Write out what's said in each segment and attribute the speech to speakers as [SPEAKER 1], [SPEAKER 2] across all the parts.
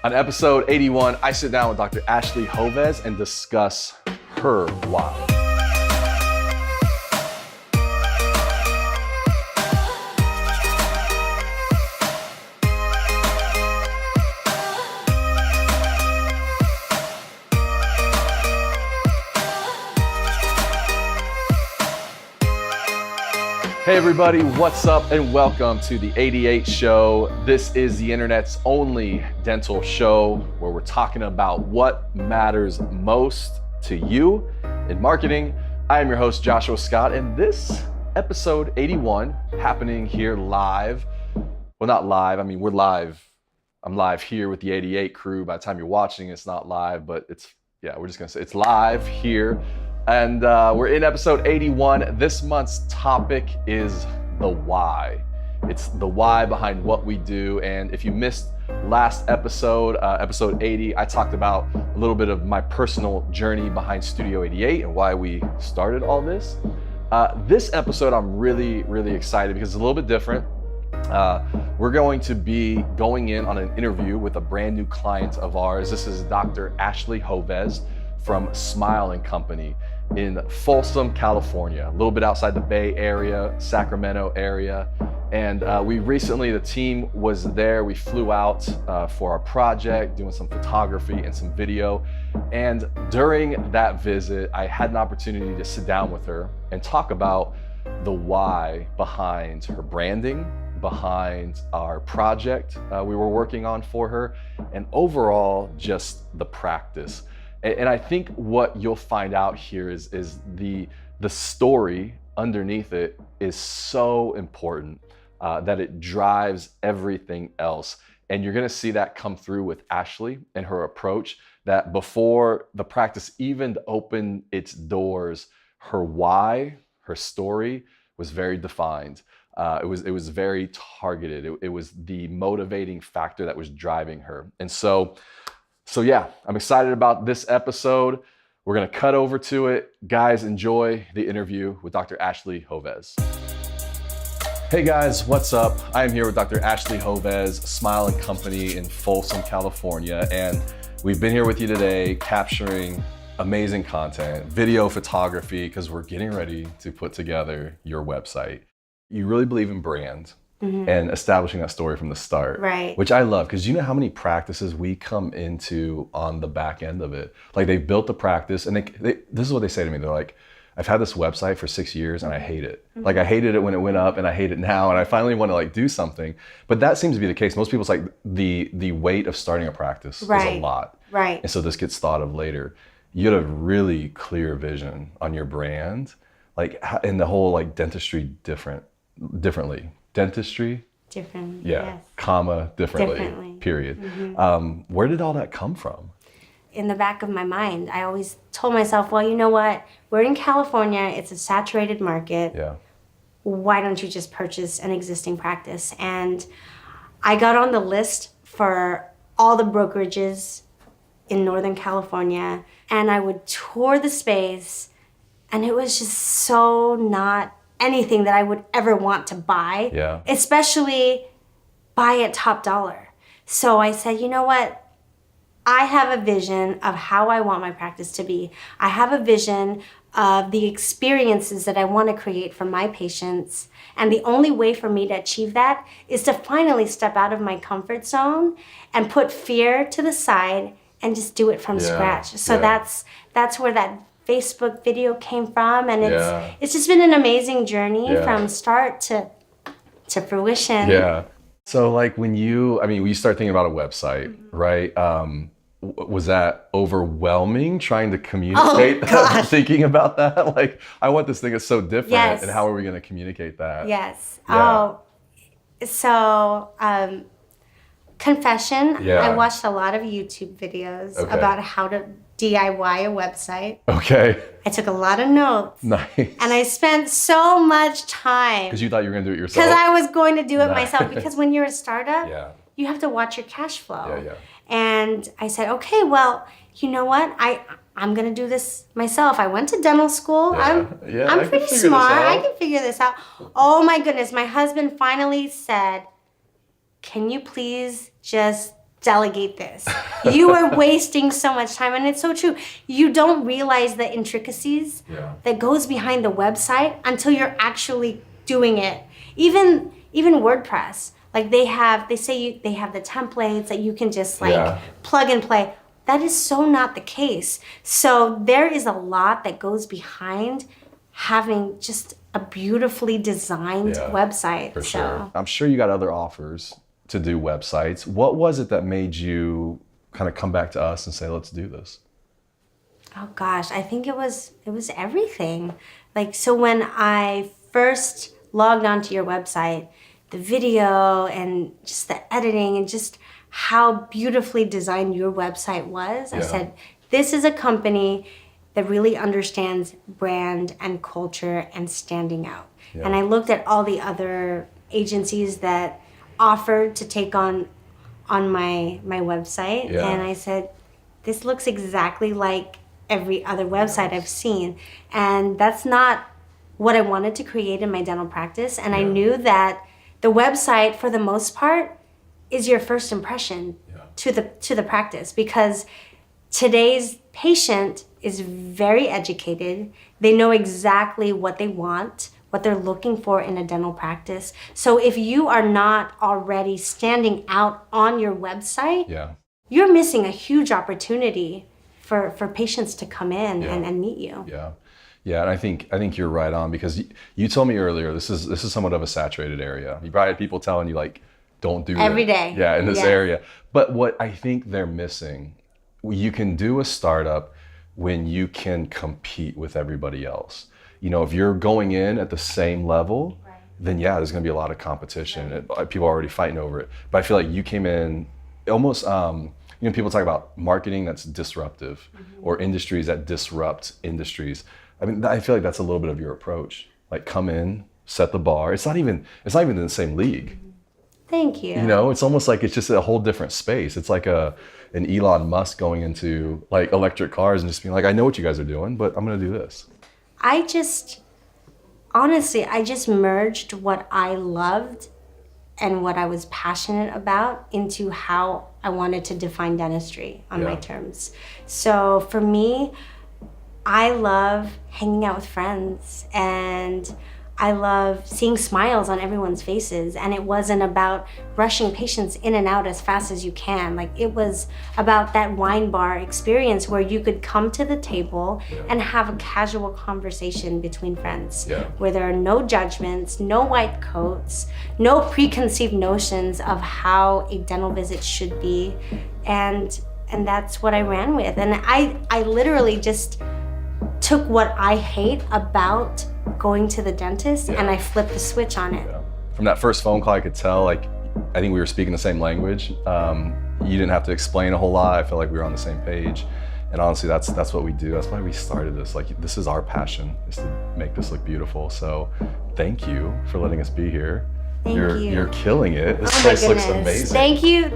[SPEAKER 1] On episode 81, I sit down with Dr. Ashley Joves and discuss her why. Hey everybody, what's up and welcome to the 88 show. This is the internet's only dental show where we're talking about what matters most to you in marketing. I am your host, Joshua Scott, and this episode 81 happening here live. Well, not live, I mean, we're live. I'm live here with the 88 crew. By the time you're watching, it's not live, but we're just gonna say it's live here. And we're in episode 81. This month's topic is the why. It's the why behind what we do. And if you missed last episode, episode 80, I talked about a little bit of my personal journey behind Studio 88 and why we started all this. This episode, I'm really, really excited because it's a little bit different. We're going to be going in on an interview with a brand new client of ours. This is Dr. Ashley Joves from Smile & Company in Folsom, California, a little bit outside the Bay Area, Sacramento area. And we recently, the team was there. We flew out for our project, doing some photography and some video. And during that visit, I had an opportunity to sit down with her and talk about the why behind her branding, behind our project we were working on for her, and overall just the practice. And I think what you'll find out here is the story underneath it is so important that it drives everything else. And you're gonna see that come through with Ashley and her approach, that before the practice even opened its doors, her why, her story was very defined. It was very targeted. It was the motivating factor that was driving her. And so yeah, I'm excited about this episode. We're gonna cut over to it. Guys, enjoy the interview with Dr. Ashley Joves. Hey guys, what's up? I am here with Dr. Ashley Joves, Smile & Company in Folsom, California. And we've been here with you today capturing amazing content, video photography, because we're getting ready to put together your website. You really believe in brand. Mm-hmm. And establishing that story from the start,
[SPEAKER 2] right?
[SPEAKER 1] Which I love, because you know how many practices we come into on the back end of it. Like they've built the practice, and this is what they say to me. They're like, "I've had this website for 6 years, and I hate it. Mm-hmm. Like I hated it when it went up, and I hate it now, and I finally want to like do something." But that seems to be the case. Most people, it's like the weight of starting a practice is a lot,
[SPEAKER 2] right? And
[SPEAKER 1] so this gets thought of later. You had a really clear vision on your brand, like in the whole like dentistry differently. Dentistry?
[SPEAKER 2] Different,
[SPEAKER 1] yeah,
[SPEAKER 2] yes.
[SPEAKER 1] Comma, differently. Period. Mm-hmm. Where did all that come from?
[SPEAKER 2] In the back of my mind, I always told myself, well, you know what? We're in California. It's a saturated market.
[SPEAKER 1] Yeah.
[SPEAKER 2] Why don't you just purchase an existing practice? And I got on the list for all the brokerages in Northern California, and I would tour the space, and it was just so not anything that I would ever want to buy, especially buy at top dollar. So I said, you know what? I have a vision of how I want my practice to be. I have a vision of the experiences that I want to create for my patients. And the only way for me to achieve that is to finally step out of my comfort zone and put fear to the side and just do it from scratch. So that's where that Facebook video came from, and it's just been an amazing journey from start to fruition.
[SPEAKER 1] Yeah. So like when you start thinking about a website, mm-hmm. right? Was that overwhelming trying to communicate thinking about that? Like, I want this thing that's so different, and how are we going to communicate that?
[SPEAKER 2] Yes. Yeah. Confession, I watched a lot of YouTube videos about how to DIY a website.
[SPEAKER 1] Okay.
[SPEAKER 2] I took a lot of notes.
[SPEAKER 1] Nice.
[SPEAKER 2] And I spent so much time.
[SPEAKER 1] Because you thought you were going to do it yourself?
[SPEAKER 2] Because I was going to do it myself. Because when you're a startup, you have to watch your cash flow.
[SPEAKER 1] Yeah.
[SPEAKER 2] And I said, okay, well, you know what? I'm going to do this myself. I went to dental school. I'm pretty smart. I can figure this out. Oh my goodness. My husband finally said, can you please just delegate this. You are wasting so much time, and it's so true. You don't realize the intricacies that goes behind the website until you're actually doing it. Even WordPress, like they have the templates that you can just plug and play. That is so not the case. So there is a lot that goes behind having just a beautifully designed website.
[SPEAKER 1] For sure. I'm sure you got other offers to do websites. What was it that made you kind of come back to us and say, let's do this?
[SPEAKER 2] Oh gosh, I think it was everything. Like, so when I first logged onto your website, the video and just the editing and just how beautifully designed your website was, I said, this is a company that really understands brand and culture and standing out. And I looked at all the other agencies that offered to take on my website, and I said, this looks exactly like every other website I've seen. And that's not what I wanted to create in my dental practice. And I knew that the website, for the most part, is your first impression to the practice, because today's patient is very educated. They know exactly what they want, what they're looking for in a dental practice. So if you are not already standing out on your website, you're missing a huge opportunity for patients to come in and meet you.
[SPEAKER 1] Yeah, and I think you're right on, because you told me earlier this is somewhat of a saturated area. You probably had people telling you, like, don't do
[SPEAKER 2] every
[SPEAKER 1] that.
[SPEAKER 2] day.
[SPEAKER 1] Yeah, in this area. But what I think they're missing, you can do a startup when you can compete with everybody else. You know, if you're going in at the same level, then there's going to be a lot of competition. People are already fighting over it. But I feel like you came in almost, people talk about marketing that's disruptive, or industries that disrupt industries. I mean, I feel like that's a little bit of your approach. Like, come in, set the bar. It's not even in the same league.
[SPEAKER 2] Thank you.
[SPEAKER 1] You know, it's almost like it's just a whole different space. It's like an Elon Musk going into like electric cars and just being like, I know what you guys are doing, but I'm going to do this.
[SPEAKER 2] I just merged what I loved and what I was passionate about into how I wanted to define dentistry on my terms. So for me, I love hanging out with friends, and I love seeing smiles on everyone's faces. And it wasn't about rushing patients in and out as fast as you can. Like, it was about that wine bar experience where you could come to the table and have a casual conversation between friends, where there are no judgments, no white coats, no preconceived notions of how a dental visit should be. And that's what I ran with. And I literally just took what I hate about going to the dentist and I flipped the switch on it.
[SPEAKER 1] From that first phone call, I could tell, like, I think we were speaking the same language. You didn't have to explain a whole lot. I felt like we were on the same page. And honestly, that's what we do. That's why we started this. Like, this is our passion, is to make this look beautiful. So thank you for letting us be here.
[SPEAKER 2] Thank you.
[SPEAKER 1] You're killing it. This place looks amazing.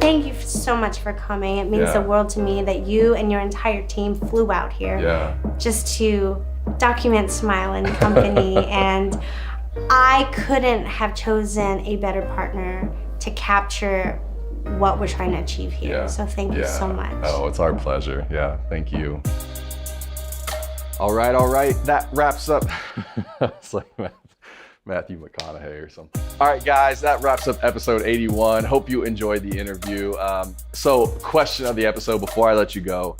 [SPEAKER 2] Thank you so much for coming. It means the world to me that you and your entire team flew out here just to document Smile and Company. And I couldn't have chosen a better partner to capture what we're trying to achieve here. So thank you so much.
[SPEAKER 1] Oh, it's our pleasure. Yeah, thank you. All right. That wraps up. It's like Matthew McConaughey or something. All right, guys, that wraps up episode 81. Hope you enjoyed the interview. So, question of the episode before I let you go: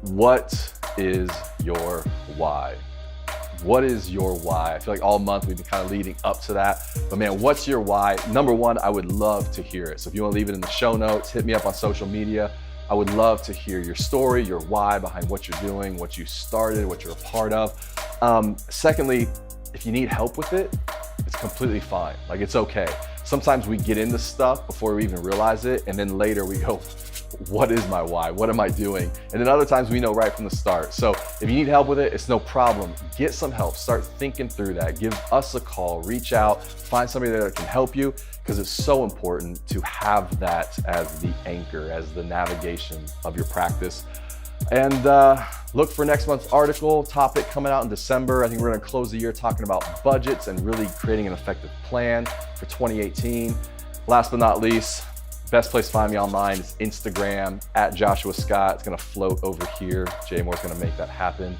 [SPEAKER 1] what is your why? What is your why? I feel like all month we've been kind of leading up to that. But man, what's your why? Number one, I would love to hear it. So if you want to leave it in the show notes, hit me up on social media. I would love to hear your story, your why behind what you're doing, what you started, what you're a part of. Secondly, if you need help with it, it's completely fine. Like, it's okay. Sometimes we get into stuff before we even realize it, and then later we go, what is my why? What am I doing? And then other times we know right from the start. So if you need help with it, it's no problem. Get some help. Start thinking through that. Give us a call. Reach out. Find somebody that can help you, because it's so important to have that as the anchor, as the navigation of your practice. And look for next month's article topic coming out in December. I think we're going to close the year talking about budgets and really creating an effective plan for 2018. Last but not least, Best place to find me online is Instagram at Joshua Scott. It's gonna float over here. Jay Moore's gonna make that happen.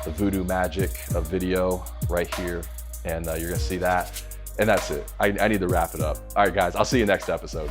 [SPEAKER 1] The voodoo magic of video right here. And you're gonna see that. And that's it. I need to wrap it up. All right, guys, I'll see you next episode.